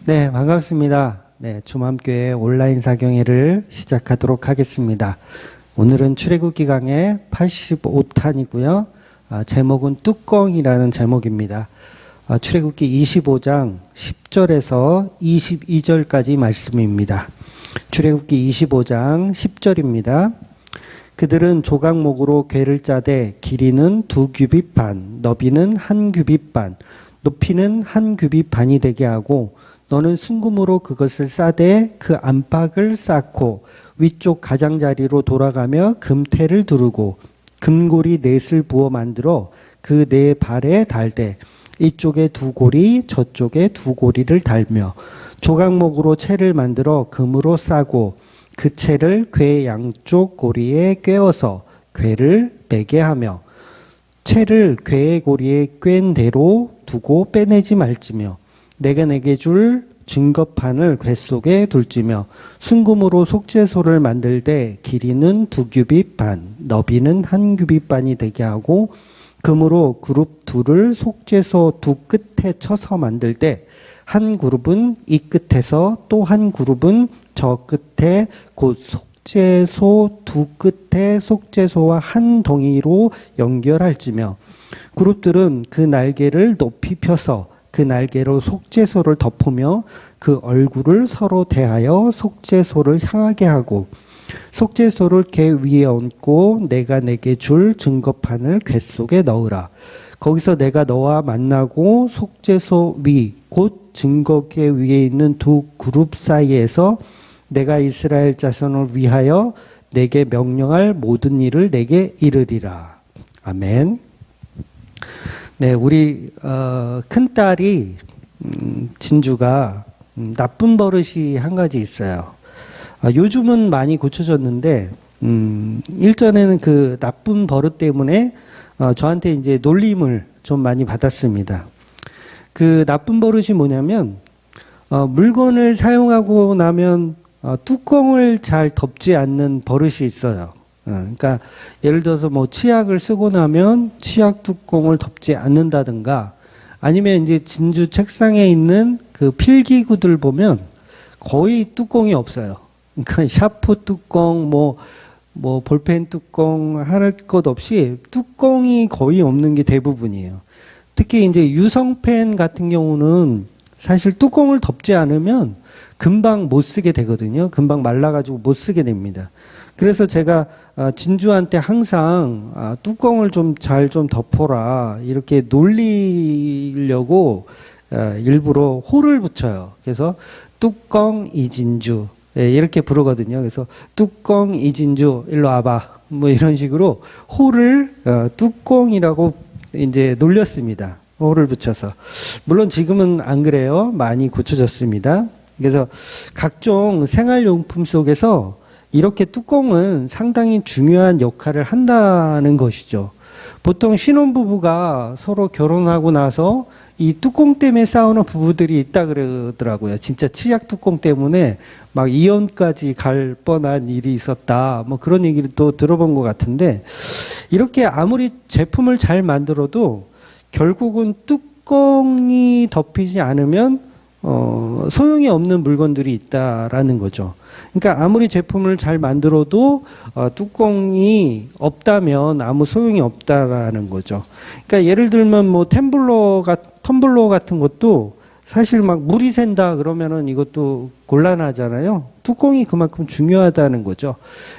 네, 반갑습니다. 네, 주맘교회 온라인 사경회를 시작하도록 하겠습니다. 오늘은 출애굽기 강의 85탄이고요. 제목은 뚜껑이라는 제목입니다. 출애굽기 25장 10절에서 22절까지 말씀입니다. 출애굽기 25장 10절입니다. 그들은 조각목으로 궤를 짜되 길이는 2규빗 반, 너비는 1규빗 반, 높이는 1규빗 반이 되게 하고 너는 순금으로 그것을 싸되 그 안팎을 쌓고 위쪽 가장자리로 돌아가며 금테를 두르고 금고리 넷을 부어 만들어 그 네 발에 달되 이쪽에 2고리 저쪽에 2고리를 달며 조각목으로 채를 만들어 금으로 싸고 그 채를 궤 양쪽 고리에 꿰어서 궤를 매게 하며 채를 궤의 고리에 꿰은 대로 두고 빼내지 말지며 내가 내게 줄 증거판을 궤 속에 둘지며 순금으로 속죄소를 만들 때 길이는 2규빗 반, 너비는 1규빗 반이 되게 하고 금으로 그룹 둘을 속죄소 두 끝에 쳐서 만들 때 한 그룹은 이 끝에서 또 한 그룹은 저 끝에 곧 속죄소 두 끝에 속죄소와 한 덩이로 연결할지며 그룹들은 그 날개를 높이 펴서 그 날개로 속죄소를 덮으며 그 얼굴을 서로 대하여 속죄소를 향하게 하고 속죄소를 궤 위에 얹고 내가 내게 줄 증거판을 궤 속에 넣으라. 거기서 내가 너와 만나고 속죄소 위 곧 증거궤 위에 있는 두 그룹 사이에서 내가 이스라엘 자손을 위하여 내게 명령할 모든 일을 내게 이르리라. 아멘. 네, 우리 큰딸이 진주가 나쁜 버릇이 한 가지 있어요. 요즘은 많이 고쳐졌는데 일전에는 그 나쁜 버릇 때문에 저한테 이제 놀림을 좀 많이 받았습니다. 그 나쁜 버릇이 뭐냐면 물건을 사용하고 나면 뚜껑을 잘 덮지 않는 버릇이 있어요. 그러니까 예를 들어서 뭐 치약을 쓰고 나면 치약 뚜껑을 덮지 않는다든가 아니면 이제 진주 책상에 있는 그 필기구들 보면 거의 뚜껑이 없어요. 그러니까 샤프 뚜껑 뭐 볼펜 뚜껑 할 것 없이 뚜껑이 거의 없는 게 대부분이에요. 특히 이제 유성펜 같은 경우는 사실 뚜껑을 덮지 않으면 금방 못 쓰게 되거든요. 금방 말라가지고 못 쓰게 됩니다. 그래서 제가 진주한테 항상 뚜껑을 좀 잘 좀 덮어라 이렇게 놀리려고 일부러 호를 붙여요. 그래서 뚜껑 이진주 이렇게 부르거든요. 그래서 뚜껑 이진주 일로 와봐 뭐 이런 식으로 호를 뚜껑이라고 이제 놀렸습니다. 호를 붙여서. 물론 지금은 안 그래요. 많이 고쳐졌습니다. 그래서 각종 생활용품 속에서 이렇게 뚜껑은 상당히 중요한 역할을 한다는 것이죠. 보통 신혼부부가 서로 결혼하고 나서 이 뚜껑 때문에 싸우는 부부들이 있다 그러더라고요. 진짜 치약 뚜껑 때문에 막 이혼까지 갈 뻔한 일이 있었다. 뭐 그런 얘기를 또 들어본 것 같은데 이렇게 아무리 제품을 잘 만들어도 결국은 뚜껑이 덮이지 않으면 소용이 없는 물건들이 있다라는 거죠. 그러니까 아무리 제품을 잘 만들어도 뚜껑이 없다면 아무 소용이 없다라는 거죠. 그러니까 예를 들면 뭐 텀블러 같은 것도 사실 막 물이 샌다 그러면은 이것도 곤란하잖아요. 뚜껑이 그만큼 중요하다는 거죠.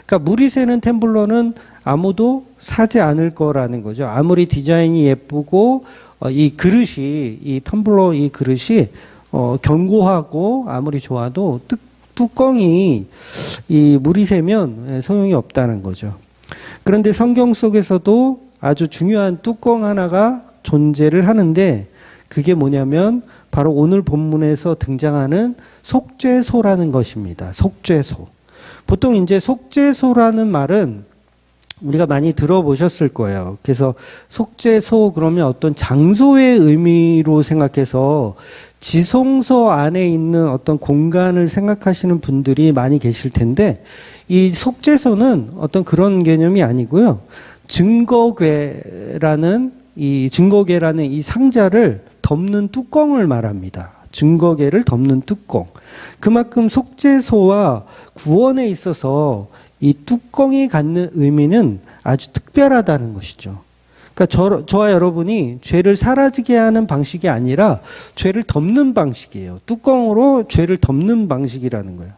그러니까 물이 새는 텀블러는 아무도 사지 않을 거라는 거죠. 아무리 디자인이 예쁘고 이 텀블러 이 그릇이 견고하고 아무리 좋아도 뚜껑이 이 물이 새면 소용이 없다는 거죠. 그런데 성경 속에서도 아주 중요한 뚜껑 하나가 존재를 하는데 그게 뭐냐면 바로 오늘 본문에서 등장하는 속죄소라는 것입니다. 속죄소. 보통 이제 속죄소라는 말은 우리가 많이 들어보셨을 거예요. 그래서 속죄소 그러면 어떤 장소의 의미로 생각해서 지성소 안에 있는 어떤 공간을 생각하시는 분들이 많이 계실 텐데 이 속죄소는 어떤 그런 개념이 아니고요. 증거궤라는 이 상자를 덮는 뚜껑을 말합니다. 증거계를 덮는 뚜껑. 그만큼 속죄소와 구원에 있어서 이 뚜껑이 갖는 의미는 아주 특별하다는 것이죠. 그러니까 저와 여러분이 죄를 사라지게 하는 방식이 아니라 죄를 덮는 방식이에요. 뚜껑으로 죄를 덮는 방식이라는 거예요.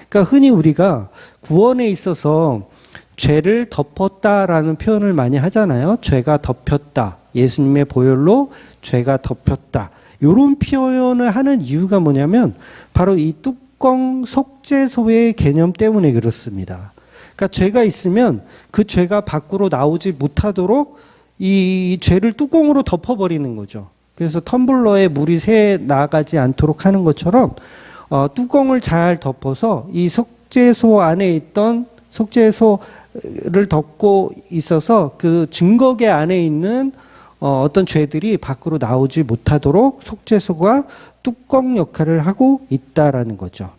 그러니까 흔히 우리가 구원에 있어서 죄를 덮었다라는 표현을 많이 하잖아요. 죄가 덮였다. 예수님의 보혈로 죄가 덮였다. 이런 표현을 하는 이유가 뭐냐면 바로 이 뚜껑 속죄소의 개념 때문에 그렇습니다. 그러니까 죄가 있으면 그 죄가 밖으로 나오지 못하도록 이 죄를 뚜껑으로 덮어버리는 거죠. 그래서 텀블러에 물이 새 나가지 않도록 하는 것처럼 뚜껑을 잘 덮어서 이 속죄소 안에 있던 속죄소를 덮고 있어서 그 증거계 안에 있는 어떤 죄들이 밖으로 나오지 못하도록 속죄소가 뚜껑 역할을 하고 있다라는 거죠.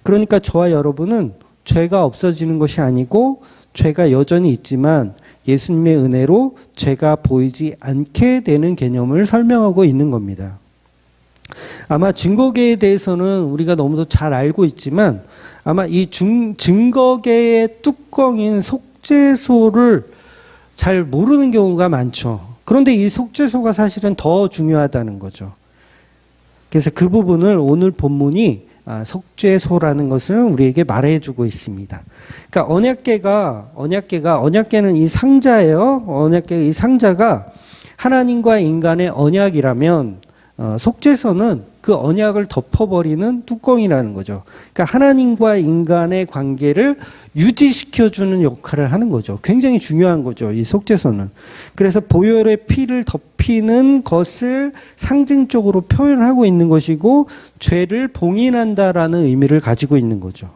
그러니까 저와 여러분은 죄가 없어지는 것이 아니고 죄가 여전히 있지만 예수님의 은혜로 죄가 보이지 않게 되는 개념을 설명하고 있는 겁니다. 아마 증거계에 대해서는 우리가 너무도 잘 알고 있지만 아마 이 증거계의 뚜껑인 속죄소를 잘 모르는 경우가 많죠. 그런데 이 속죄소가 사실은 더 중요하다는 거죠. 그래서 그 부분을 오늘 본문이 속죄소라는 것을 우리에게 말해주고 있습니다. 그러니까 언약계는 이 상자예요. 언약계 이 상자가 하나님과 인간의 언약이라면 속죄소는 그 언약을 덮어버리는 뚜껑이라는 거죠. 그러니까 하나님과 인간의 관계를 유지시켜주는 역할을 하는 거죠. 굉장히 중요한 거죠. 이 속죄소는. 그래서 보혈의 피를 덮이는 것을 상징적으로 표현하고 있는 것이고 죄를 봉인한다라는 의미를 가지고 있는 거죠.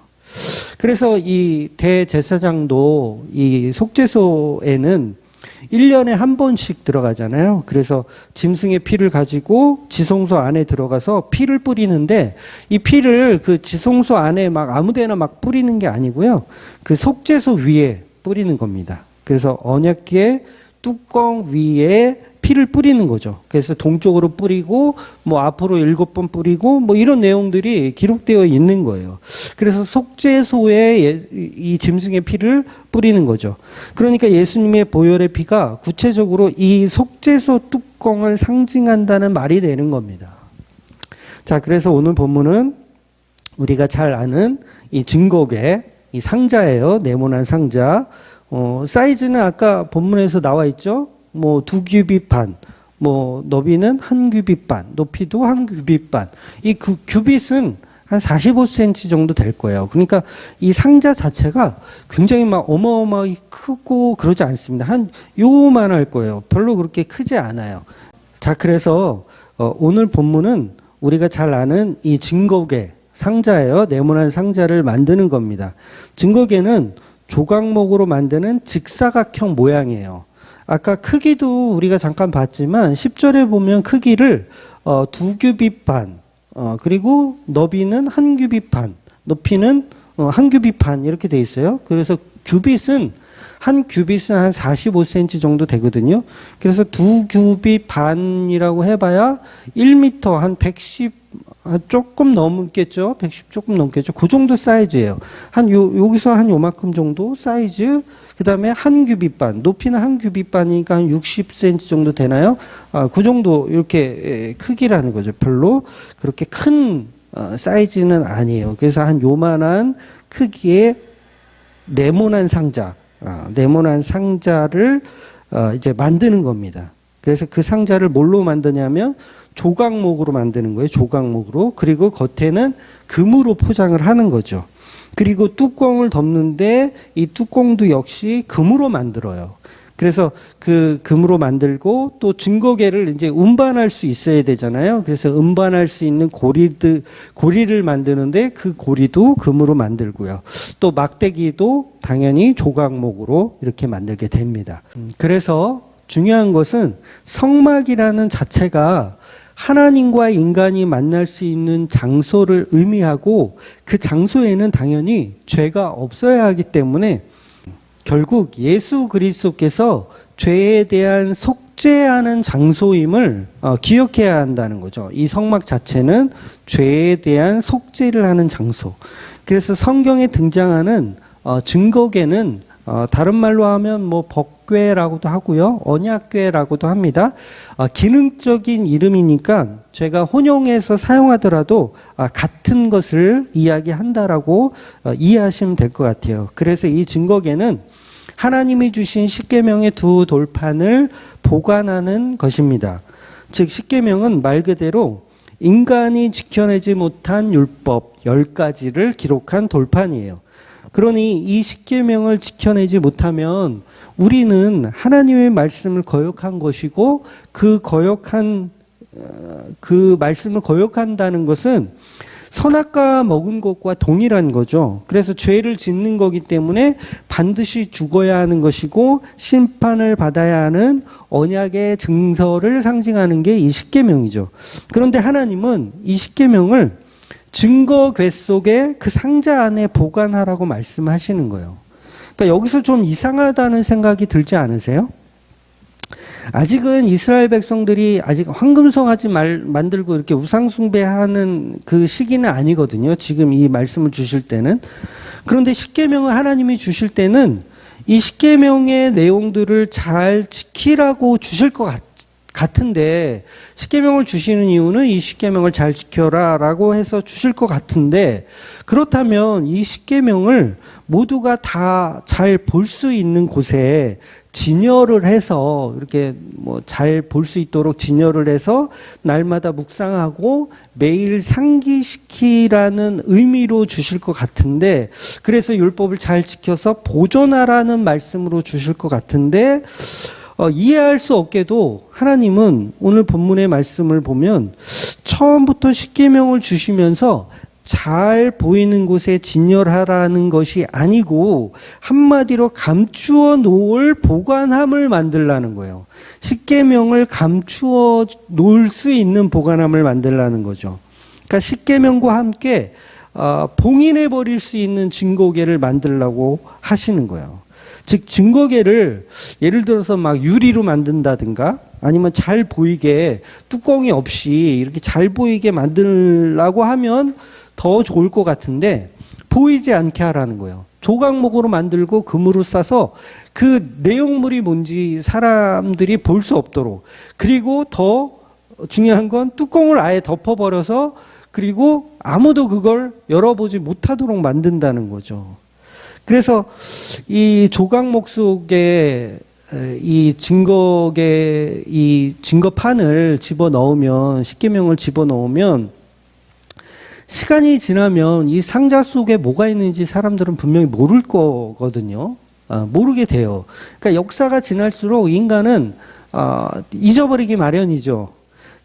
그래서 이 대제사장도 이 속죄소에는 1년에 한 번씩 들어가잖아요. 그래서 짐승의 피를 가지고 지성소 안에 들어가서 피를 뿌리는데 이 피를 그 지성소 안에 막 아무데나 막 뿌리는 게 아니고요. 그 속죄소 위에 뿌리는 겁니다. 그래서 언약궤 뚜껑 위에 피를 뿌리는 거죠. 그래서 동쪽으로 뿌리고 뭐 앞으로 7번 뿌리고 뭐 이런 내용들이 기록되어 있는 거예요. 그래서 속죄소에 이 짐승의 피를 뿌리는 거죠. 그러니까 예수님의 보혈의 피가 구체적으로 이 속죄소 뚜껑을 상징한다는 말이 되는 겁니다. 자, 그래서 오늘 본문은 우리가 잘 아는 이 증거궤, 이 상자예요. 네모난 상자. 사이즈는 아까 본문에서 나와 있죠. 뭐 2규빗 반, 뭐 너비는 1규빗 반, 높이도 1규빗 반. 이 규빗은 한 45cm 정도 될 거예요. 그러니까 이 상자 자체가 굉장히 막 어마어마하게 크고 그러지 않습니다. 한 요만할 거예요. 별로 그렇게 크지 않아요. 자, 그래서 오늘 본문은 우리가 잘 아는 이 증거궤 상자예요. 네모난 상자를 만드는 겁니다. 증거궤는 조각목으로 만드는 직사각형 모양이에요. 아까 크기도 우리가 잠깐 봤지만 10절에 보면 크기를 2규빗 반, 그리고 너비는 1규빗 반, 높이는 1규빗 반 이렇게 돼 있어요. 그래서 규빗은 한 45cm 정도 되거든요. 그래서 2규빗 반이라고 해봐야 1m 한 110 조금 넘겠죠. 110 조금 넘겠죠. 그 정도 사이즈예요. 여기서 한 요만큼 정도 사이즈. 그 다음에 1규빗 반, 높이는 1규빗 반이니까 한 60cm 정도 되나요? 그 정도 이렇게 크기라는 거죠. 별로 그렇게 큰 사이즈는 아니에요. 그래서 한 요만한 크기의 네모난 상자, 네모난 상자를 이제 만드는 겁니다. 그래서 그 상자를 뭘로 만드냐면 조각목으로 만드는 거예요. 조각목으로. 그리고 겉에는 금으로 포장을 하는 거죠. 그리고 뚜껑을 덮는데 이 뚜껑도 역시 금으로 만들어요. 그래서 그 금으로 만들고 또 증거궤를 이제 운반할 수 있어야 되잖아요. 그래서 운반할 수 있는 고리를 만드는데 그 고리도 금으로 만들고요. 또 막대기도 당연히 조각목으로 이렇게 만들게 됩니다. 그래서 중요한 것은 성막이라는 자체가 하나님과 인간이 만날 수 있는 장소를 의미하고 그 장소에는 당연히 죄가 없어야 하기 때문에 결국 예수 그리스도께서 죄에 대한 속죄하는 장소임을 기억해야 한다는 거죠. 이 성막 자체는 죄에 대한 속죄를 하는 장소. 그래서 성경에 등장하는 증거궤는 다른 말로 하면 뭐 법궤라고도 하고요, 언약궤라고도 합니다. 기능적인 이름이니까 제가 혼용해서 사용하더라도 같은 것을 이야기한다라고 이해하시면 될 것 같아요. 그래서 이 증거궤는 하나님이 주신 십계명의 두 돌판을 보관하는 것입니다. 즉 십계명은 말 그대로 인간이 지켜내지 못한 율법 10가지를 기록한 돌판이에요. 그러니 이 십계명을 지켜내지 못하면 우리는 하나님의 말씀을 거역한 것이고, 그 말씀을 거역한다는 것은 선악과 먹은 것과 동일한 거죠. 그래서 죄를 짓는 거기 때문에 반드시 죽어야 하는 것이고 심판을 받아야 하는 언약의 증서를 상징하는 게 이 십계명이죠. 그런데 하나님은 이 십계명을 증거궤 속에 그 상자 안에 보관하라고 말씀하시는 거예요. 그러니까 여기서 좀 이상하다는 생각이 들지 않으세요? 아직은 이스라엘 백성들이 아직 황금성하지 만들고 이렇게 우상숭배하는 그 시기는 아니거든요. 지금 이 말씀을 주실 때는. 그런데 십계명을 하나님이 주실 때는 이 십계명의 내용들을 잘 지키라고 주실 것 같은데, 십계명을 주시는 이유는 이 십계명을 잘 지켜라라고 해서 주실 것 같은데, 그렇다면 이 십계명을 모두가 다 잘 볼 수 있는 곳에 진열을 해서 이렇게 뭐 잘 볼 수 있도록 진열을 해서 날마다 묵상하고 매일 상기시키라는 의미로 주실 것 같은데, 그래서 율법을 잘 지켜서 보존하라는 말씀으로 주실 것 같은데, 이해할 수 없게도 하나님은 오늘 본문의 말씀을 보면 처음부터 십계명을 주시면서 잘 보이는 곳에 진열하라는 것이 아니고 한마디로 감추어 놓을 보관함을 만들라는 거예요. 십계명을 감추어 놓을 수 있는 보관함을 만들라는 거죠. 그러니까 십계명과 함께 봉인해 버릴 수 있는 증거궤를 만들라고 하시는 거예요. 즉 증거궤를 예를 들어서 막 유리로 만든다든가 아니면 잘 보이게 뚜껑이 없이 이렇게 잘 보이게 만들라고 하면 더 좋을 것 같은데, 보이지 않게 하라는 거예요. 조각목으로 만들고 금으로 싸서 그 내용물이 뭔지 사람들이 볼 수 없도록, 그리고 더 중요한 건 뚜껑을 아예 덮어버려서 그리고 아무도 그걸 열어보지 못하도록 만든다는 거죠. 그래서 이 조각목 속에 이 증거판을 집어넣으면, 십계명을 집어넣으면 시간이 지나면 이 상자 속에 뭐가 있는지 사람들은 분명히 모를 거거든요. 모르게 돼요. 그러니까 역사가 지날수록 인간은 잊어버리기 마련이죠.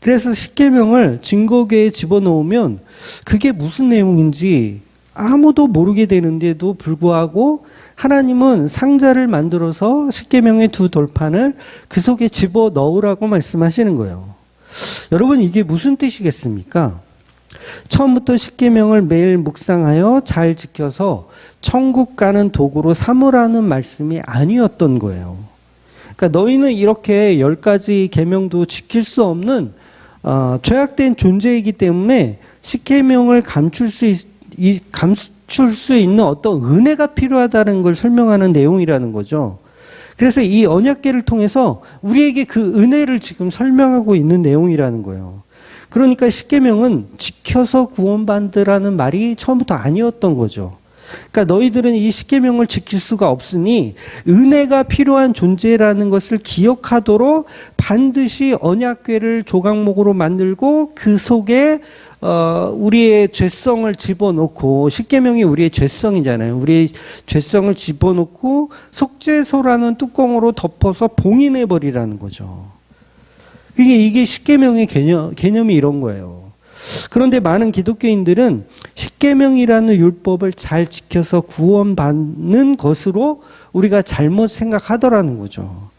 그래서 십계명을 증거궤에 집어넣으면 그게 무슨 내용인지 아무도 모르게 되는데도 불구하고 하나님은 상자를 만들어서 십계명의 두 돌판을 그 속에 집어넣으라고 말씀하시는 거예요. 여러분, 이게 무슨 뜻이겠습니까? 처음부터 십계명을 매일 묵상하여 잘 지켜서 천국 가는 도구로 삼으라는 말씀이 아니었던 거예요. 그러니까 너희는 이렇게 10가지 계명도 지킬 수 없는 죄악된 존재이기 때문에 십계명을 감출 수 있는 어떤 은혜가 필요하다는 걸 설명하는 내용이라는 거죠. 그래서 이 언약궤를 통해서 우리에게 그 은혜를 지금 설명하고 있는 내용이라는 거예요. 그러니까 십계명은 지켜서 구원받으라는 말이 처음부터 아니었던 거죠. 그러니까 너희들은 이 십계명을 지킬 수가 없으니 은혜가 필요한 존재라는 것을 기억하도록 반드시 언약궤를 조각목으로 만들고 그 속에 우리의 죄성을 집어넣고, 십계명이 우리의 죄성이잖아요. 우리의 죄성을 집어넣고 속죄소라는 뚜껑으로 덮어서 봉인해 버리라는 거죠. 이게 십계명의 개념이 이런 거예요. 그런데 많은 기독교인들은 십계명이라는 율법을 잘 지켜서 구원받는 것으로 우리가 잘못 생각하더라는 거죠.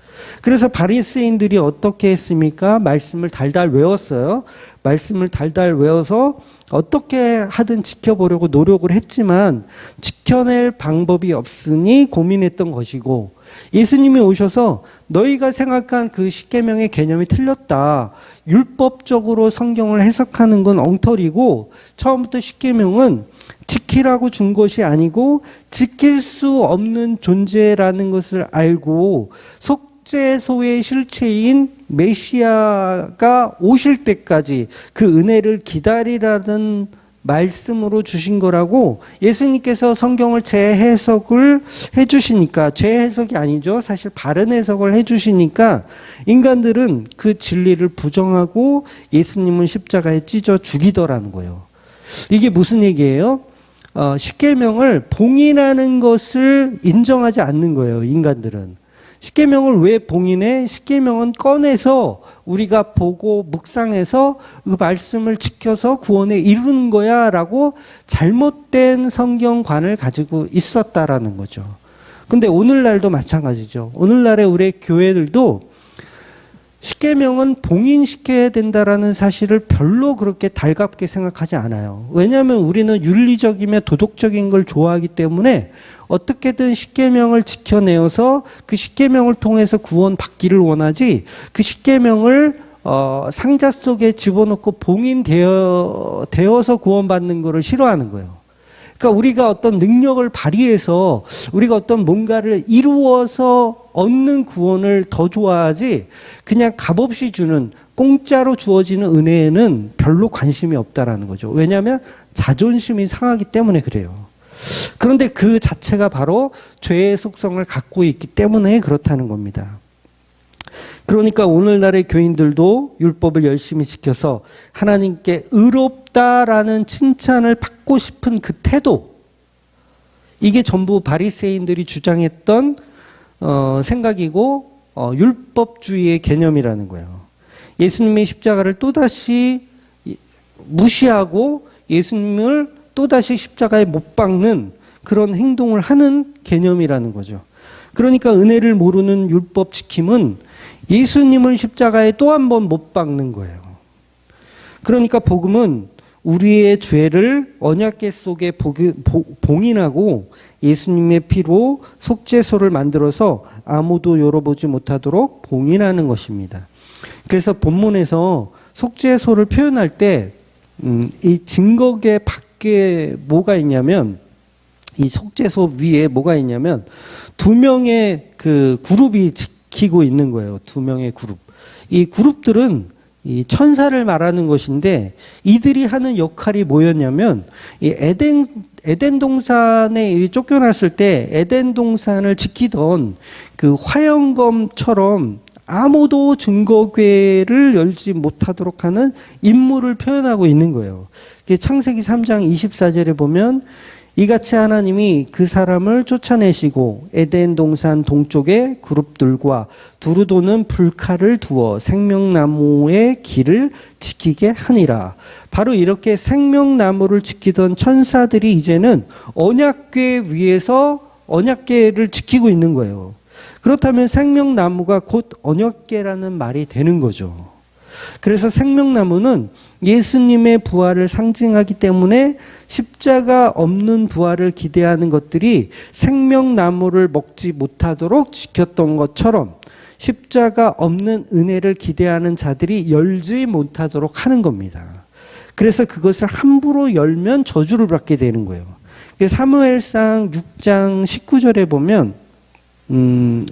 그래서 바리새인들이 어떻게 했습니까? 말씀을 달달 외웠어요. 말씀을 달달 외워서 어떻게 하든 지켜보려고 노력을 했지만 지켜낼 방법이 없으니 고민했던 것이고, 예수님이 오셔서 너희가 생각한 그 십계명의 개념이 틀렸다. 율법적으로 성경을 해석하는 건 엉터리고 처음부터 십계명은 지키라고 준 것이 아니고 지킬 수 없는 존재라는 것을 알고 속죄소의 실체인 메시아가 오실 때까지 그 은혜를 기다리라는 말씀으로 주신 거라고 예수님께서 성경을 재해석을 해주시니까, 재해석이 아니죠. 사실 바른 해석을 해주시니까 인간들은 그 진리를 부정하고 예수님은 십자가에 찢어 죽이더라는 거예요. 이게 무슨 얘기예요? 십계명을 봉인하는 것을 인정하지 않는 거예요, 인간들은. 십계명을 왜 봉인해? 십계명은 꺼내서 우리가 보고 묵상해서 그 말씀을 지켜서 구원에 이루는 거야 라고 잘못된 성경관을 가지고 있었다라는 거죠. 근데 오늘날도 마찬가지죠. 오늘날의 우리 교회들도 십계명은 봉인시켜야 된다라는 사실을 별로 그렇게 달갑게 생각하지 않아요. 왜냐하면 우리는 윤리적이며 도덕적인 걸 좋아하기 때문에 어떻게든 십계명을 지켜내어서 그 십계명을 통해서 구원받기를 원하지, 그 십계명을 상자 속에 집어넣고 봉인되어서 구원받는 것을 싫어하는 거예요. 그러니까 우리가 어떤 능력을 발휘해서 우리가 어떤 뭔가를 이루어서 얻는 구원을 더 좋아하지, 그냥 값없이 주는, 공짜로 주어지는 은혜에는 별로 관심이 없다라는 거죠. 왜냐하면 자존심이 상하기 때문에 그래요. 그런데 그 자체가 바로 죄의 속성을 갖고 있기 때문에 그렇다는 겁니다. 그러니까 오늘날의 교인들도 율법을 열심히 지켜서 하나님께 의롭다라는 칭찬을 받고 싶은 그 태도, 이게 전부 바리새인들이 주장했던 생각이고 율법주의의 개념이라는 거예요. 예수님의 십자가를 또다시 무시하고 예수님을 또다시 십자가에 못 박는 그런 행동을 하는 개념이라는 거죠. 그러니까 은혜를 모르는 율법 지킴은 예수님을 십자가에 또 한 번 못 박는 거예요. 그러니까 복음은 우리의 죄를 언약궤 속에 봉인하고 예수님의 피로 속죄소를 만들어서 아무도 열어보지 못하도록 봉인하는 것입니다. 그래서 본문에서 속죄소를 표현할 때 이 증거궤 밖에 뭐가 있냐면, 이 속죄소 위에 뭐가 있냐면 두 명의 그 그룹이 지키고 있는 거예요. 두 명의 그룹. 이 그룹들은 이 천사를 말하는 것인데, 이들이 하는 역할이 뭐였냐면, 이 에덴 동산에 쫓겨났을 때 에덴 동산을 지키던 그 화영검처럼 아무도 증거궤를 열지 못하도록 하는 임무를 표현하고 있는 거예요. 창세기 3장 24절에 보면 이같이 하나님이 그 사람을 쫓아내시고 에덴 동산 동쪽에 그룹들과 두루 도는 불칼을 두어 생명나무의 길을 지키게 하니라. 바로 이렇게 생명나무를 지키던 천사들이 이제는 언약궤 위에서 언약궤를 지키고 있는 거예요. 그렇다면 생명나무가 곧 언약궤라는 말이 되는 거죠. 그래서 생명나무는 예수님의 부활을 상징하기 때문에 십자가 없는 부활을 기대하는 것들이 생명나무를 먹지 못하도록 지켰던 것처럼 십자가 없는 은혜를 기대하는 자들이 열지 못하도록 하는 겁니다. 그래서 그것을 함부로 열면 저주를 받게 되는 거예요. 사무엘상 6장 19절에 보면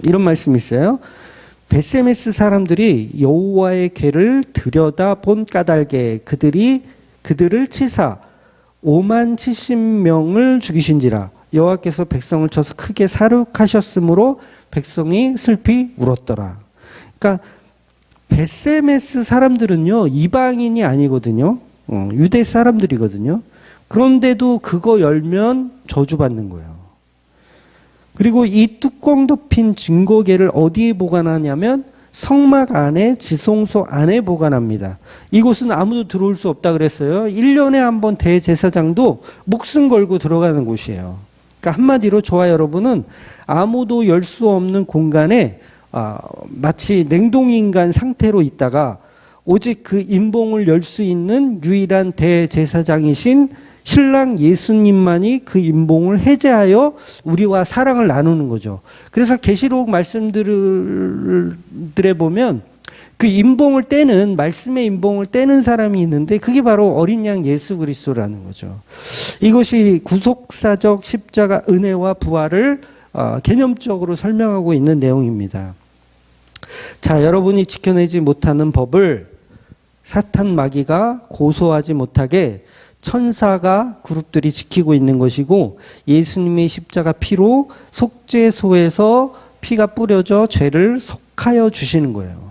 이런 말씀이 있어요. 베세메스 사람들이 여호와의 궤를 들여다본 까닭에 그들을 치사 5만 70명을 죽이신지라. 여호와께서 백성을 쳐서 크게 사륙하셨으므로 백성이 슬피 울었더라. 그러니까 베세메스 사람들은요, 이방인이 아니거든요. 유대 사람들이거든요. 그런데도 그거 열면 저주받는 거예요. 그리고 이 뚜껑 덮인 증거궤를 어디에 보관하냐면 성막 안에, 지성소 안에 보관합니다. 이곳은 아무도 들어올 수 없다 그랬어요. 1년에 한 번 대제사장도 목숨 걸고 들어가는 곳이에요. 그러니까 한마디로 저와 여러분은 아무도 열 수 없는 공간에 마치 냉동인간 상태로 있다가 오직 그 임봉을 열 수 있는 유일한 대제사장이신 신랑 예수님만이 그 인봉을 해제하여 우리와 사랑을 나누는 거죠. 그래서 계시록 말씀들에 보면 그 인봉을 떼는, 말씀의 인봉을 떼는 사람이 있는데 그게 바로 어린 양 예수 그리스도라는 거죠. 이것이 구속사적 십자가 은혜와 부활을 개념적으로 설명하고 있는 내용입니다. 자, 여러분이 지켜내지 못하는 법을 사탄 마귀가 고소하지 못하게 천사가 그룹들이 지키고 있는 것이고, 예수님의 십자가 피로 속죄소에서 피가 뿌려져 죄를 속하여 주시는 거예요.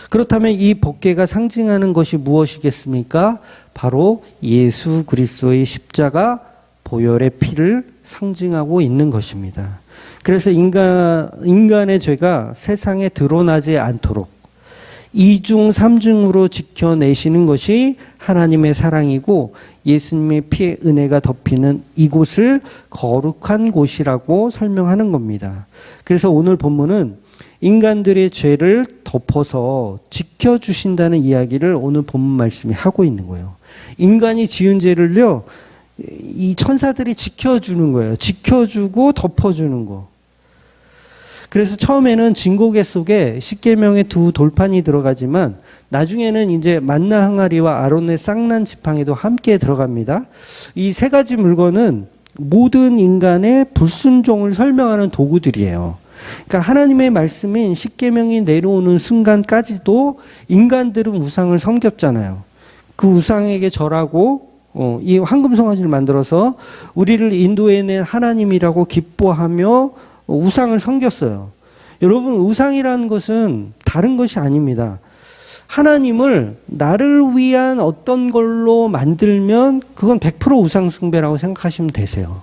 그렇다면 이 법궤가 상징하는 것이 무엇이겠습니까? 바로 예수 그리스도의 십자가 보혈의 피를 상징하고 있는 것입니다. 그래서 인간의 죄가 세상에 드러나지 않도록 이중 삼중으로 지켜내시는 것이 하나님의 사랑이고, 예수님의 피의 은혜가 덮이는 이곳을 거룩한 곳이라고 설명하는 겁니다. 그래서 오늘 본문은 인간들의 죄를 덮어서 지켜주신다는 이야기를 오늘 본문 말씀이 하고 있는 거예요. 인간이 지은 죄를요, 이 천사들이 지켜주는 거예요. 지켜주고 덮어주는 거. 그래서 처음에는 진고개 속에 십계명의 두 돌판이 들어가지만 나중에는 이제 만나 항아리와 아론의 쌍난 지팡이도 함께 들어갑니다. 이 세 가지 물건은 모든 인간의 불순종을 설명하는 도구들이에요. 그러니까 하나님의 말씀인 십계명이 내려오는 순간까지도 인간들은 우상을 섬겼잖아요. 그 우상에게 절하고 이 황금송아지를 만들어서 우리를 인도해낸 하나님이라고 기뻐하며 우상을 섬겼어요. 여러분, 우상이라는 것은 다른 것이 아닙니다. 하나님을 나를 위한 어떤 걸로 만들면 그건 100% 우상 숭배라고 생각하시면 되세요.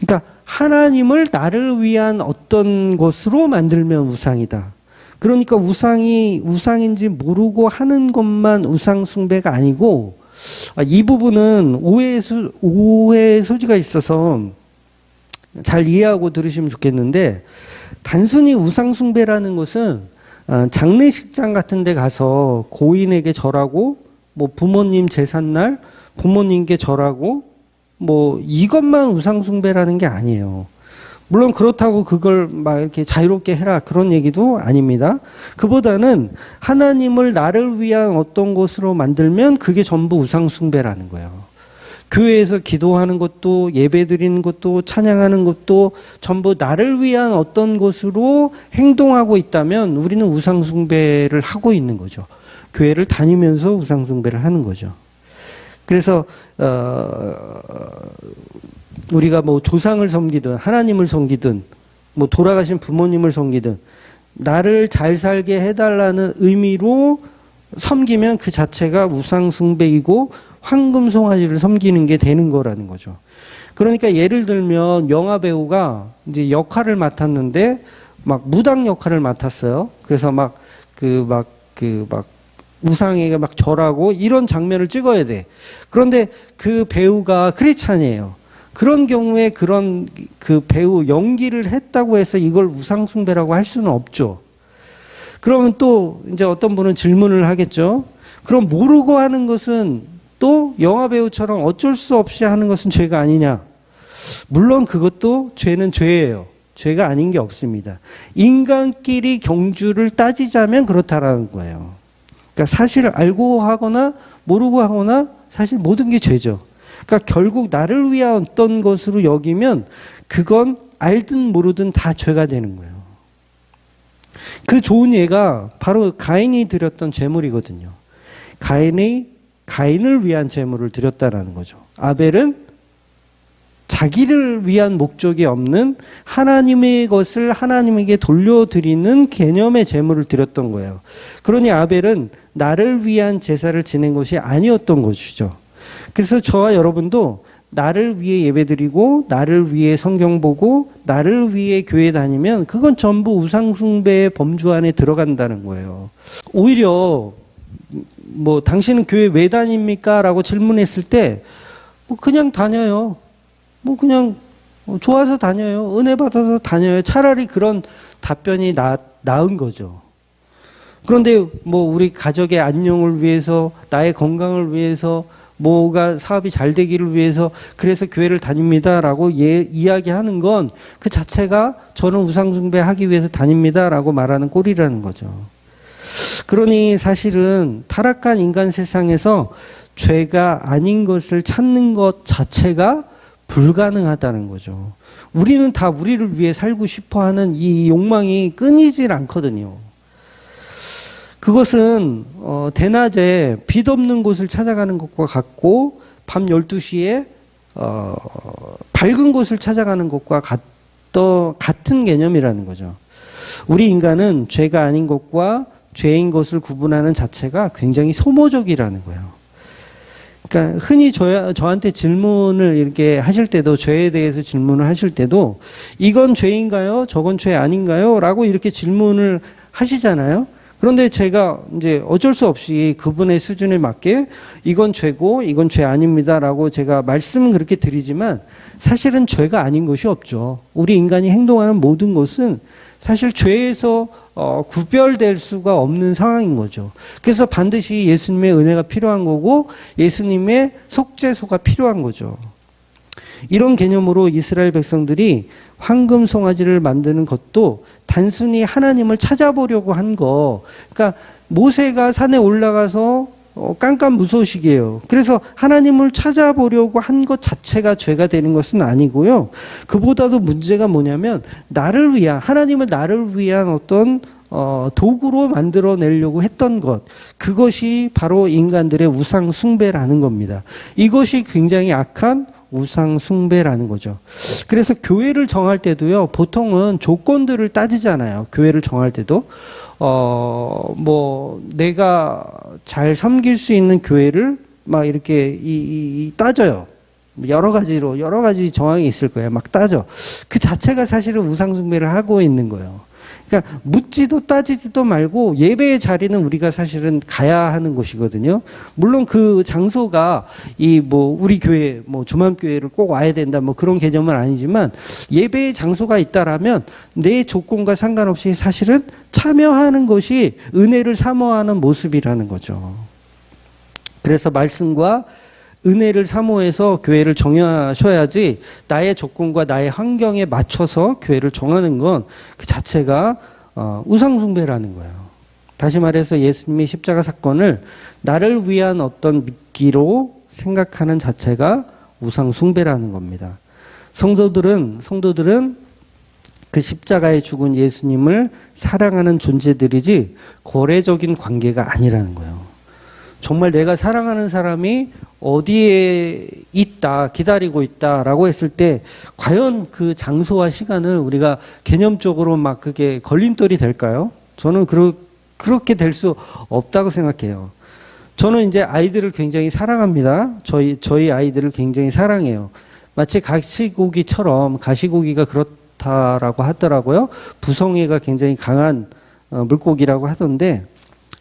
그러니까 하나님을 나를 위한 어떤 것으로 만들면 우상이다. 그러니까 우상이 우상인지 모르고 하는 것만 우상 숭배가 아니고, 이 부분은 오해의 소지가 있어서 잘 이해하고 들으시면 좋겠는데, 단순히 우상 숭배라는 것은 장례식장 같은 데 가서 고인에게 절하고, 뭐 부모님 제삿날 부모님께 절하고, 뭐 이것만 우상 숭배라는 게 아니에요. 물론 그렇다고 그걸 막 이렇게 자유롭게 해라, 그런 얘기도 아닙니다. 그보다는 하나님을 나를 위한 어떤 것으로 만들면 그게 전부 우상 숭배라는 거예요. 교회에서 기도하는 것도, 예배드리는 것도, 찬양하는 것도 전부 나를 위한 어떤 것으로 행동하고 있다면 우리는 우상 숭배를 하고 있는 거죠. 교회를 다니면서 우상 숭배를 하는 거죠. 그래서 우리가 뭐 조상을 섬기든 하나님을 섬기든 뭐 돌아가신 부모님을 섬기든 나를 잘 살게 해달라는 의미로 섬기면 그 자체가 우상 숭배이고 황금송아지를 섬기는 게 되는 거라는 거죠. 그러니까 예를 들면 영화 배우가 이제 역할을 맡았는데 막 무당 역할을 맡았어요. 그래서 막 우상에게 막 절하고 이런 장면을 찍어야 돼. 그런데 그 배우가 크리스찬이에요. 그런 경우에 그런 그 배우 연기를 했다고 해서 이걸 우상숭배라고 할 수는 없죠. 그러면 또 이제 어떤 분은 질문을 하겠죠. 그럼 모르고 하는 것은 또 영화 배우처럼 어쩔 수 없이 하는 것은 죄가 아니냐? 물론 그것도 죄는 죄예요. 죄가 아닌 게 없습니다. 인간끼리 경주를 따지자면 그렇다라는 거예요. 그러니까 사실 알고 하거나 모르고 하거나 사실 모든 게 죄죠. 그러니까 결국 나를 위한 어떤 것으로 여기면 그건 알든 모르든 다 죄가 되는 거예요. 그 좋은 예가 바로 가인이 드렸던 제물이거든요. 가인을 위한 제물을 드렸다라는 거죠. 아벨은 자기를 위한 목적이 없는 하나님의 것을 하나님에게 돌려드리는 개념의 제물을 드렸던 거예요. 그러니 아벨은 나를 위한 제사를 지낸 것이 아니었던 것이죠. 그래서 저와 여러분도 나를 위해 예배드리고 나를 위해 성경 보고 나를 위해 교회 다니면 그건 전부 우상숭배의 범주 안에 들어간다는 거예요. 오히려 뭐 당신은 교회 왜 다닙니까? 라고 질문했을 때 뭐 그냥 다녀요. 뭐 그냥 좋아서 다녀요. 은혜 받아서 다녀요. 차라리 그런 답변이 나은 거죠. 그런데 뭐 우리 가족의 안녕을 위해서, 나의 건강을 위해서, 뭐가 사업이 잘 되기를 위해서 그래서 교회를 다닙니다라고 이야기하는 건 그 자체가 저는 우상숭배하기 위해서 다닙니다라고 말하는 꼴이라는 거죠. 그러니 사실은 타락한 인간 세상에서 죄가 아닌 것을 찾는 것 자체가 불가능하다는 거죠. 우리는 다 우리를 위해 살고 싶어 하는 이 욕망이 끊이질 않거든요. 그것은 대낮에 빛 없는 곳을 찾아가는 것과 같고 밤 12시에 밝은 곳을 찾아가는 것과 같은 개념이라는 거죠. 우리 인간은 죄가 아닌 것과 죄인 것을 구분하는 자체가 굉장히 소모적이라는 거예요. 그러니까 흔히 저한테 질문을 이렇게 하실 때도, 죄에 대해서 질문을 하실 때도 이건 죄인가요? 저건 죄 아닌가요? 라고 이렇게 질문을 하시잖아요. 그런데 제가 이제 어쩔 수 없이 그분의 수준에 맞게 이건 죄고 이건 죄 아닙니다라고 제가 말씀은 그렇게 드리지만 사실은 죄가 아닌 것이 없죠. 우리 인간이 행동하는 모든 것은 사실 죄에서 구별될 수가 없는 상황인 거죠. 그래서 반드시 예수님의 은혜가 필요한 거고 예수님의 속죄소가 필요한 거죠. 이런 개념으로 이스라엘 백성들이 황금 송아지를 만드는 것도 단순히 하나님을 찾아보려고 한 거. 그러니까 모세가 산에 올라가서 깜깜무소식이에요. 그래서 하나님을 찾아보려고 한 것 자체가 죄가 되는 것은 아니고요. 그보다도 문제가 뭐냐면 하나님을 나를 위한 어떤 도구로 만들어내려고 했던 것, 그것이 바로 인간들의 우상 숭배라는 겁니다. 이것이 굉장히 악한 우상 숭배라는 거죠. 그래서 교회를 정할 때도요, 보통은 조건들을 따지잖아요. 교회를 정할 때도 내가 잘 섬길 수 있는 교회를 막 이렇게 따져요. 여러 가지 정황이 있을 거예요. 막 따져. 그 자체가 사실은 우상 숭배를 하고 있는 거예요. 그러니까 묻지도 따지지도 말고 예배의 자리는 우리가 사실은 가야 하는 곳이거든요. 물론 그 장소가 우리 교회 주맘교회를 꼭 와야 된다 그런 개념은 아니지만 예배의 장소가 있다라면 내 조건과 상관없이 사실은 참여하는 것이 은혜를 사모하는 모습이라는 거죠. 그래서 말씀과 은혜를 사모해서 교회를 정하셔야지 나의 조건과 나의 환경에 맞춰서 교회를 정하는 건 그 자체가 우상숭배라는 거예요. 다시 말해서 예수님의 십자가 사건을 나를 위한 어떤 미끼로 생각하는 자체가 우상숭배라는 겁니다. 성도들은 그 십자가에 죽은 예수님을 사랑하는 존재들이지 거래적인 관계가 아니라는 거예요. 정말 내가 사랑하는 사람이 어디에 있다, 기다리고 있다라고 했을 때 과연 그 장소와 시간을 우리가 개념적으로 그게 걸림돌이 될까요? 저는 그렇게 될 수 없다고 생각해요. 저는 이제 아이들을 굉장히 사랑합니다. 저희 아이들을 굉장히 사랑해요. 마치 가시고기처럼, 가시고기가 그렇다라고 하더라고요. 부성애가 굉장히 강한 물고기라고 하던데,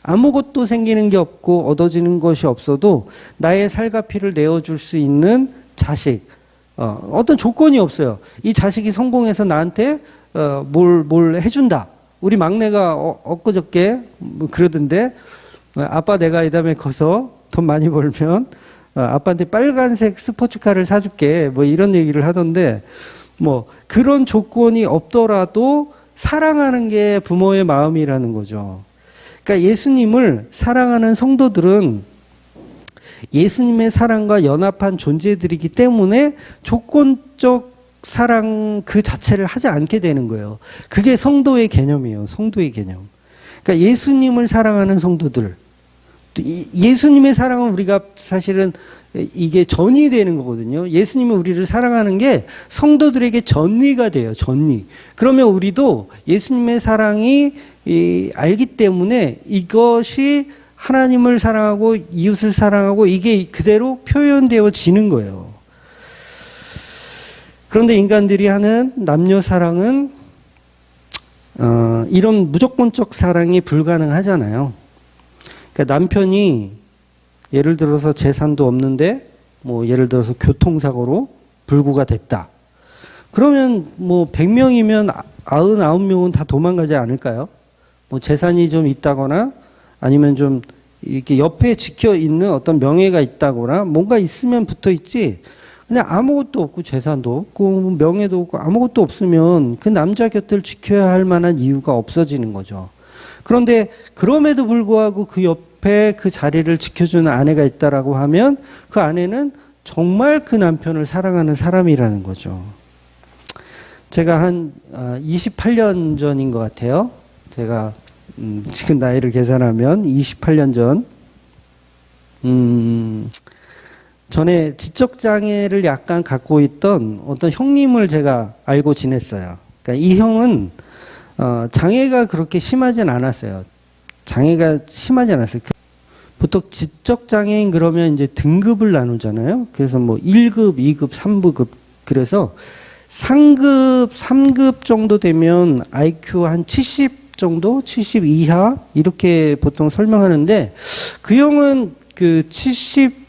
아무것도 생기는 게 없고 얻어지는 것이 없어도 나의 살과 피를 내어줄 수 있는 자식, 어떤 조건이 없어요. 이 자식이 성공해서 나한테 뭘 해준다. 우리 막내가 엊그저께 그러던데, 아빠 내가 이 다음에 커서 돈 많이 벌면 아빠한테 빨간색 스포츠카를 사줄게, 이런 얘기를 하던데, 그런 조건이 없더라도 사랑하는 게 부모의 마음이라는 거죠. 그러니까 예수님을 사랑하는 성도들은 예수님의 사랑과 연합한 존재들이기 때문에 조건적 사랑 그 자체를 하지 않게 되는 거예요. 그게 성도의 개념이에요. 성도의 개념. 그러니까 예수님을 사랑하는 성도들, 예수님의 사랑은 우리가 사실은 이게 전이 되는 거거든요. 예수님이 우리를 사랑하는 게 성도들에게 전이가 돼요. 전이. 그러면 우리도 예수님의 사랑이 알기 때문에 이것이 하나님을 사랑하고 이웃을 사랑하고 이게 그대로 표현되어지는 거예요. 그런데 인간들이 하는 남녀 사랑은 이런 무조건적 사랑이 불가능하잖아요. 그러니까 남편이 예를 들어서 재산도 없는데 예를 들어서 교통사고로 불구가 됐다. 그러면 100명이면 99명은 다 도망가지 않을까요? 재산이 좀 있다거나 아니면 좀 이렇게 옆에 지켜 있는 어떤 명예가 있다거나 뭔가 있으면 붙어 있지, 그냥 아무것도 없고 재산도 없고 명예도 없고 아무것도 없으면 그 남자 곁을 지켜야 할 만한 이유가 없어지는 거죠. 그런데 그럼에도 불구하고 그 옆에 그 자리를 지켜주는 아내가 있다라고 하면 그 아내는 정말 그 남편을 사랑하는 사람이라는 거죠. 제가 한 28년 전인 것 같아요. 제가 지금 나이를 계산하면 28년 전, 전에 지적장애를 약간 갖고 있던 어떤 형님을 제가 알고 지냈어요. 그러니까 이 형은 장애가 그렇게 심하진 않았어요. 장애가 심하지 않았어요. 보통 지적장애인 그러면 이제 등급을 나누잖아요. 그래서 뭐 1급, 2급, 3급. 그래서 상급, 3급 정도 되면 IQ 한 70 정도, 70 이하 이렇게 보통 설명하는데 그 형은 그 70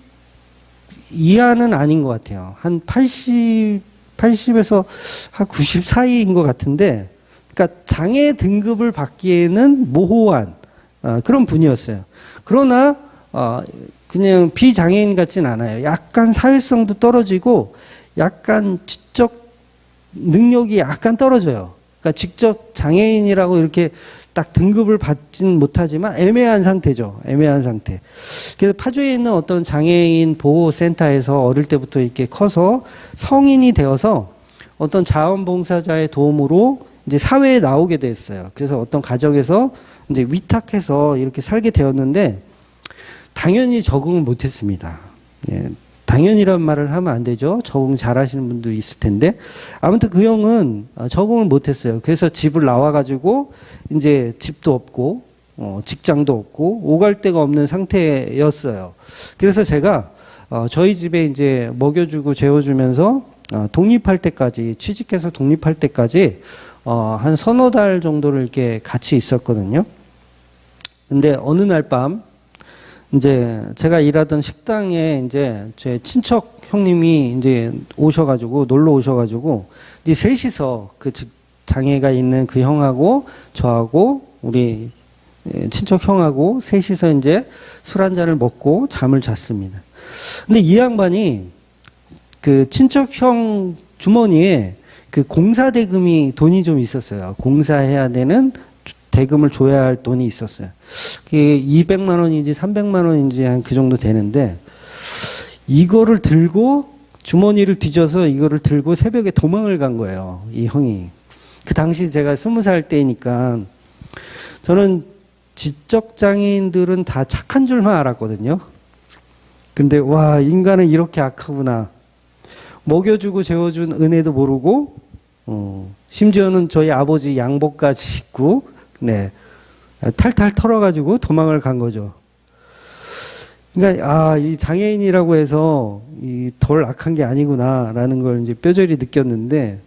이하는 아닌 것 같아요. 한 80에서 한 90 사이인 것 같은데, 그러니까 장애 등급을 받기에는 모호한 그런 분이었어요. 그러나 그냥 비장애인 같진 않아요. 약간 사회성도 떨어지고 약간 지적 능력이 약간 떨어져요. 그러니까 직접 장애인이라고 이렇게 딱 등급을 받진 못하지만 애매한 상태죠. 애매한 상태. 그래서 파주에 있는 어떤 장애인 보호센터에서 어릴 때부터 이렇게 커서 성인이 되어서 어떤 자원봉사자의 도움으로 이제 사회에 나오게 됐어요. 그래서 어떤 가정에서 이제 위탁해서 이렇게 살게 되었는데 당연히 적응을 못했습니다. 예, 당연히란 말을 하면 안 되죠. 적응 잘 하시는 분도 있을 텐데. 아무튼 그 형은 적응을 못했어요. 그래서 집을 나와가지고 이제 집도 없고, 직장도 없고, 오갈 데가 없는 상태였어요. 그래서 제가 저희 집에 이제 먹여주고 재워주면서 독립할 때까지, 취직해서 독립할 때까지 한 서너 달 정도를 이렇게 같이 있었거든요. 근데 어느 날 밤, 이제 제가 일하던 식당에 이제 제 친척 형님이 이제 오셔가지고 놀러 오셔가지고 이제 셋이서 그 장애가 있는 그 형하고 저하고 우리 친척 형하고 셋이서 이제 술 한 잔을 먹고 잠을 잤습니다. 근데 이 양반이 그 친척 형 주머니에 그 공사 대금이 돈이 좀 있었어요. 공사해야 되는 대금을 줘야 할 돈이 있었어요. 그게 200만 원인지 300만 원인지 한 그 정도 되는데 이거를 들고 주머니를 뒤져서 이거를 들고 새벽에 도망을 간 거예요. 이 형이. 그 당시 제가 20살 때니까 저는 지적장애인들은 다 착한 줄만 알았거든요. 근데 와, 인간은 이렇게 악하구나. 먹여주고 재워준 은혜도 모르고 심지어는 저희 아버지 양복까지 입고 네, 탈탈 털어가지고 도망을 간 거죠. 그러니까 이 장애인이라고 해서 덜 악한 게 아니구나라는 걸 이제 뼈저리 느꼈는데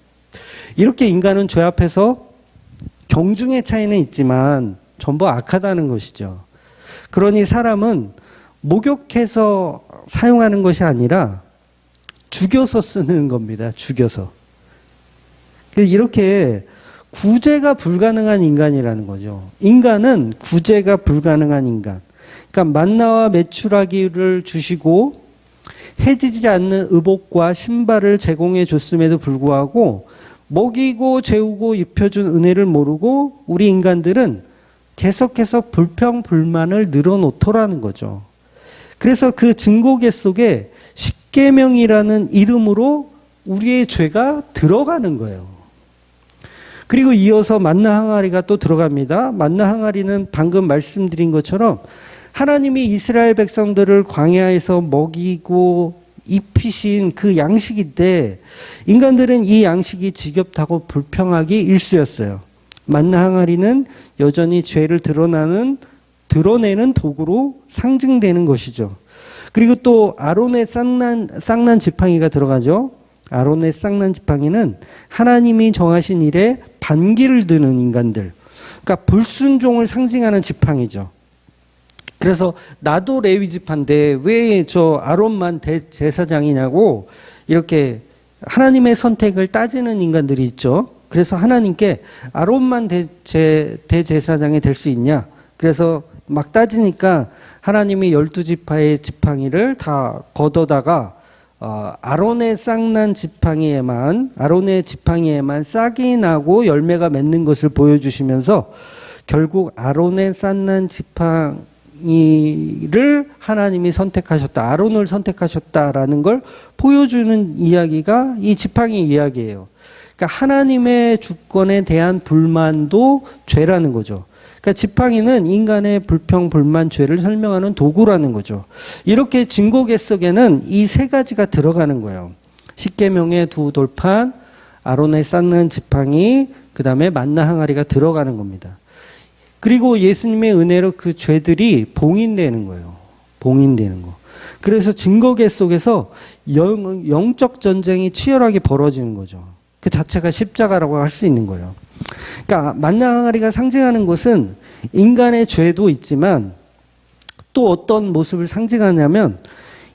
이렇게 인간은 죄 앞에서 경중의 차이는 있지만 전부 악하다는 것이죠. 그러니 사람은 목욕해서 사용하는 것이 아니라 죽여서 쓰는 겁니다. 죽여서. 이렇게 구제가 불가능한 인간이라는 거죠. 인간은 구제가 불가능한 인간. 그러니까 만나와 메추라기를 주시고 해지지 않는 의복과 신발을 제공해 줬음에도 불구하고 먹이고 재우고 입혀준 은혜를 모르고 우리 인간들은 계속해서 불평불만을 늘어놓더라는 거죠. 그래서 그 증거계 속에 십계명이라는 이름으로 우리의 죄가 들어가는 거예요. 그리고 이어서 만나 항아리가 또 들어갑니다. 만나 항아리는 방금 말씀드린 것처럼 하나님이 이스라엘 백성들을 광야에서 먹이고 입히신 그 양식인데 인간들은 이 양식이 지겹다고 불평하기 일쑤였어요. 만나 항아리는 여전히 죄를 드러내는 도구로 상징되는 것이죠. 그리고 또 아론의 쌍난 지팡이가 들어가죠. 아론의 쌍난 지팡이는 하나님이 정하신 일에 반기를 드는 인간들, 그러니까 불순종을 상징하는 지팡이죠. 그래서 나도 레위 지파인데 왜 저 아론만 대제사장이냐고 이렇게 하나님의 선택을 따지는 인간들이 있죠. 그래서 하나님께 아론만 대제사장이 될 수 있냐? 그래서 막 따지니까 하나님이 12지파의 지팡이를 다 걷어다가 아론의 싹난 지팡이에만, 아론의 지팡이에만 싹이 나고 열매가 맺는 것을 보여주시면서 결국 아론의 싹난 지팡이를 하나님이 선택하셨다, 아론을 선택하셨다라는 걸 보여주는 이야기가 이 지팡이 이야기예요. 그러니까 하나님의 주권에 대한 불만도 죄라는 거죠. 그러니까 지팡이는 인간의 불평, 불만, 죄를 설명하는 도구라는 거죠. 이렇게 증거계석에는 이 세 가지가 들어가는 거예요. 십계명의 두 돌판, 아론의 쌓는 지팡이, 그 다음에 만나 항아리가 들어가는 겁니다. 그리고 예수님의 은혜로 그 죄들이 봉인되는 거예요. 봉인되는 거. 그래서 증거계속에서 영적 전쟁이 치열하게 벌어지는 거죠. 그 자체가 십자가라고 할 수 있는 거예요. 그러니까 만나 항아리가 상징하는 것은 인간의 죄도 있지만 또 어떤 모습을 상징하냐면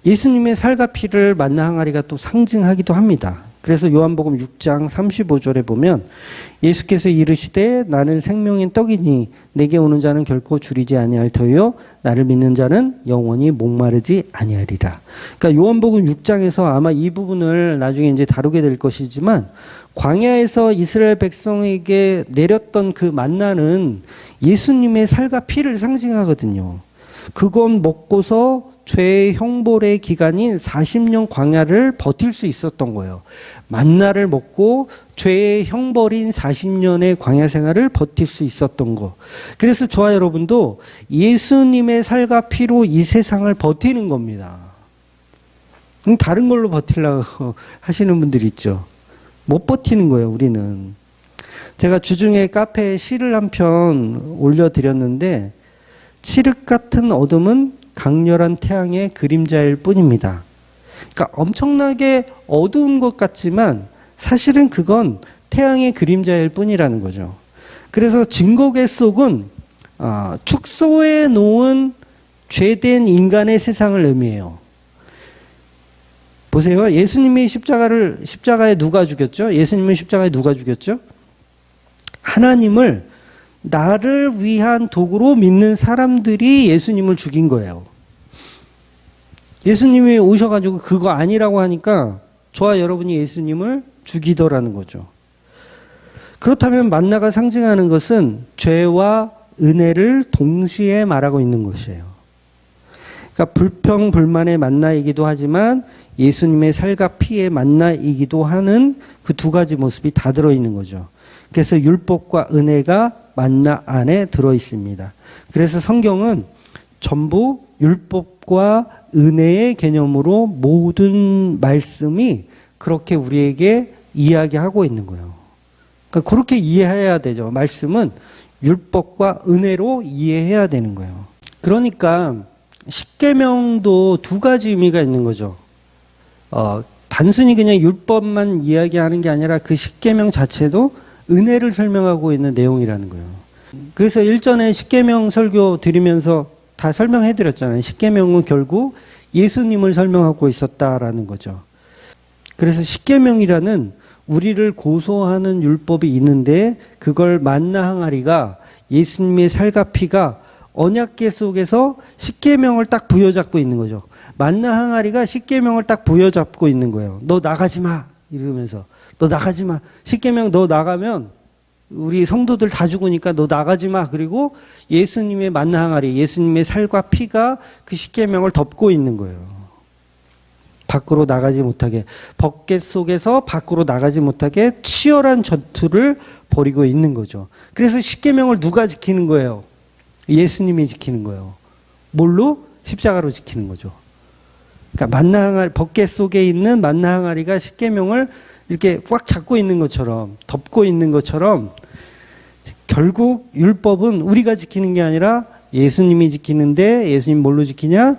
예수님의 살과 피를 만나 항아리가 또 상징하기도 합니다. 그래서 요한복음 6장 35절에 보면 예수께서 이르시되 나는 생명인 떡이니 내게 오는 자는 결코 줄이지 아니할 터요 나를 믿는 자는 영원히 목마르지 아니하리라. 그러니까 요한복음 6장에서 아마 이 부분을 나중에 이제 다루게 될 것이지만 광야에서 이스라엘 백성에게 내렸던 그 만나는 예수님의 살과 피를 상징하거든요. 그건 먹고서 죄의 형벌의 기간인 40년 광야를 버틸 수 있었던 거예요. 만나를 먹고 죄의 형벌인 40년의 광야 생활을 버틸 수 있었던 거. 그래서 저와 여러분도 예수님의 살과 피로 이 세상을 버티는 겁니다. 다른 걸로 버티려고 하시는 분들 있죠. 못 버티는 거예요, 우리는. 제가 주중에 카페에 시를 한 편 올려드렸는데 칠흑 같은 어둠은 강렬한 태양의 그림자일 뿐입니다. 그러니까 엄청나게 어두운 것 같지만 사실은 그건 태양의 그림자일 뿐이라는 거죠. 그래서 증거계 속은 축소해 놓은 죄된 인간의 세상을 의미해요. 보세요. 예수님이 십자가에 누가 죽였죠? 예수님은 십자가에 누가 죽였죠? 하나님을 나를 위한 도구로 믿는 사람들이 예수님을 죽인 거예요. 예수님이 오셔가지고 그거 아니라고 하니까 저와 여러분이 예수님을 죽이더라는 거죠. 그렇다면 만나가 상징하는 것은 죄와 은혜를 동시에 말하고 있는 것이에요. 그러니까 불평, 불만의 만나이기도 하지만 예수님의 살과 피의 만나이기도 하는 그 두 가지 모습이 다 들어있는 거죠. 그래서 율법과 은혜가 만나 안에 들어있습니다. 그래서 성경은 전부 율법과 은혜의 개념으로 모든 말씀이 그렇게 우리에게 이야기하고 있는 거예요. 그러니까 그렇게 이해해야 되죠. 말씀은 율법과 은혜로 이해해야 되는 거예요. 그러니까 십계명도 두 가지 의미가 있는 거죠. 단순히 그냥 율법만 이야기하는 게 아니라 그 십계명 자체도 은혜를 설명하고 있는 내용이라는 거예요. 그래서 일전에 십계명 설교 드리면서 다 설명해 드렸잖아요. 십계명은 결국 예수님을 설명하고 있었다라는 거죠. 그래서 십계명이라는 우리를 고소하는 율법이 있는데 그걸 만나 항아리가 예수님의 살과 피가 언약궤 속에서 십계명을 딱 부여잡고 있는 거죠. 만나 항아리가 십계명을 딱 부여잡고 있는 거예요. 너 나가지 마 이러면서 너 나가지 마. 십계명 너 나가면 우리 성도들 다 죽으니까 너 나가지 마. 그리고 예수님의 만나 항아리, 예수님의 살과 피가 그 십계명을 덮고 있는 거예요. 밖으로 나가지 못하게, 법궤 속에서 밖으로 나가지 못하게 치열한 전투를 벌이고 있는 거죠. 그래서 십계명을 누가 지키는 거예요? 예수님이 지키는 거예요. 뭘로? 십자가로 지키는 거죠. 그러니까 만나 항아리, 법궤 속에 있는 만나 항아리가 십계명을 이렇게 꽉 잡고 있는 것처럼, 덮고 있는 것처럼 결국 율법은 우리가 지키는 게 아니라 예수님이 지키는데 예수님 뭘로 지키냐?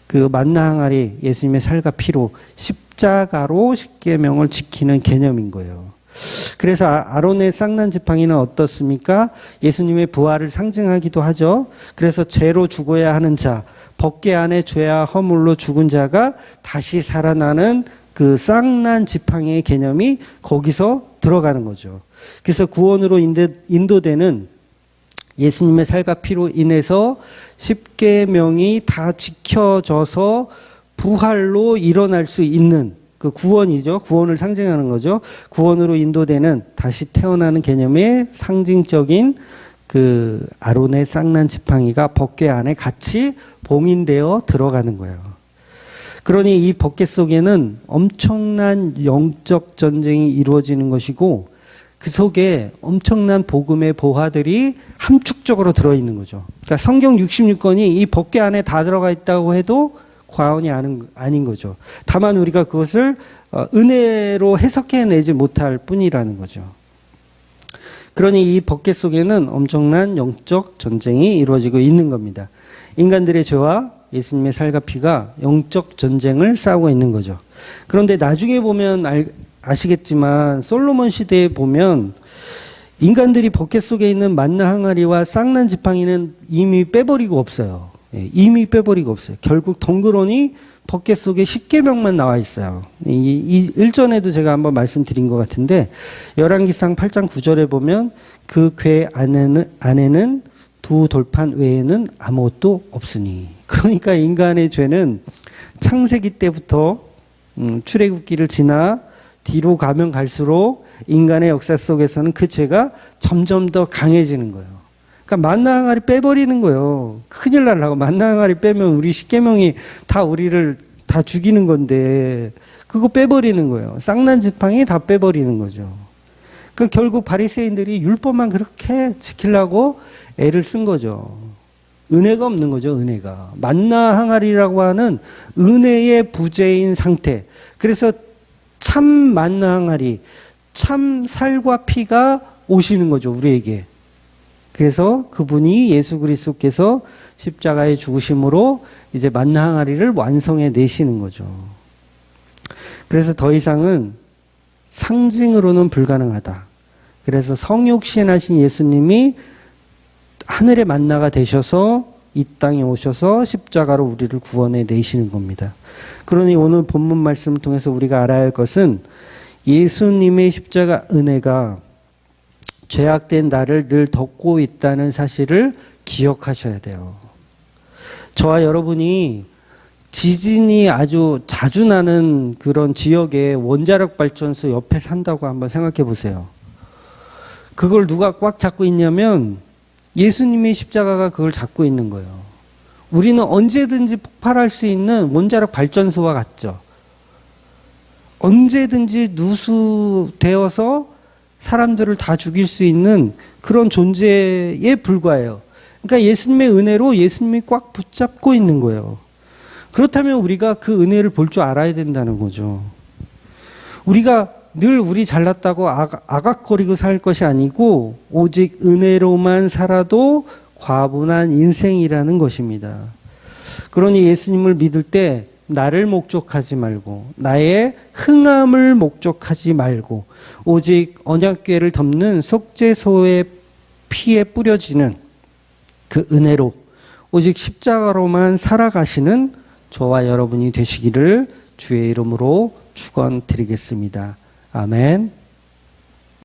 그 만나 항아리, 예수님의 살과 피로 십자가로 십계명을 지키는 개념인 거예요. 그래서 아론의 쌍난 지팡이는 어떻습니까? 예수님의 부활을 상징하기도 하죠. 그래서 죄로 죽어야 하는 자, 법궤 안에 죄와 허물로 죽은 자가 다시 살아나는 그 쌍난 지팡이의 개념이 거기서 들어가는 거죠. 그래서 구원으로 인도되는 예수님의 살과 피로 인해서 십계명이 다 지켜져서 부활로 일어날 수 있는 그 구원이죠. 구원을 상징하는 거죠. 구원으로 인도되는 다시 태어나는 개념의 상징적인 그 아론의 쌍난 지팡이가 법궤 안에 같이 봉인되어 들어가는 거예요. 그러니 이 법궤 속에는 엄청난 영적 전쟁이 이루어지는 것이고 그 속에 엄청난 복음의 보화들이 함축적으로 들어있는 거죠. 그러니까 성경 66권이 이 법궤 안에 다 들어가 있다고 해도 과언이 아닌 거죠. 다만 우리가 그것을 은혜로 해석해내지 못할 뿐이라는 거죠. 그러니 이 법궤 속에는 엄청난 영적 전쟁이 이루어지고 있는 겁니다. 인간들의 죄와 예수님의 살과 피가 영적 전쟁을 싸우고 있는 거죠. 그런데 나중에 보면 아시겠지만 솔로몬 시대에 보면 인간들이 법궤 속에 있는 만나 항아리와 쌍난 지팡이는 이미 빼버리고 없어요. 이미 빼버리고 없어요. 결국 덩그러니 법궤 속에 십계명만 나와 있어요. 일전에도 제가 한번 말씀드린 것 같은데 열왕기상 8장 9절에 보면 그 궤 안에는 두 돌판 외에는 아무것도 없으니. 그러니까 인간의 죄는 창세기 때부터 출애굽기를 지나 뒤로 가면 갈수록 인간의 역사 속에서는 그 죄가 점점 더 강해지는 거예요. 그러니까 만나 항아리 빼버리는 거예요. 큰일 날라고. 만나 항아리 빼면 우리 십계명이 다 우리를 다 죽이는 건데 그거 빼버리는 거예요. 쌍난 지팡이 다 빼버리는 거죠. 그 결국 바리새인들이 율법만 그렇게 지키려고 애를 쓴 거죠. 은혜가 없는 거죠. 은혜가. 만나 항아리라고 하는 은혜의 부재인 상태. 그래서 참 만나 항아리, 참 살과 피가 오시는 거죠. 우리에게. 그래서 그분이 예수 그리스도께서 십자가에 죽으심으로 이제 만나 항아리를 완성해 내시는 거죠. 그래서 더 이상은 상징으로는 불가능하다. 그래서 성육신하신 예수님이 하늘의 만나가 되셔서 이 땅에 오셔서 십자가로 우리를 구원해 내시는 겁니다. 그러니 오늘 본문 말씀을 통해서 우리가 알아야 할 것은 예수님의 십자가 은혜가 죄악된 나를 늘 덮고 있다는 사실을 기억하셔야 돼요. 저와 여러분이 지진이 아주 자주 나는 그런 지역의 원자력 발전소 옆에 산다고 한번 생각해 보세요. 그걸 누가 꽉 잡고 있냐면 예수님의 십자가가 그걸 잡고 있는 거예요. 우리는 언제든지 폭발할 수 있는 원자력 발전소와 같죠. 언제든지 누수되어서 사람들을 다 죽일 수 있는 그런 존재에 불과해요. 그러니까 예수님의 은혜로 예수님이 꽉 붙잡고 있는 거예요. 그렇다면 우리가 그 은혜를 볼 줄 알아야 된다는 거죠. 우리가 늘 우리 잘났다고 아각거리고 살 것이 아니고 오직 은혜로만 살아도 과분한 인생이라는 것입니다. 그러니 예수님을 믿을 때 나를 목적하지 말고 나의 흥함을 목적하지 말고 오직 언약궤를 덮는 속죄소의 피에 뿌려지는 그 은혜로 오직 십자가로만 살아가시는 저와 여러분이 되시기를 주의 이름으로 축원드리겠습니다. 아멘.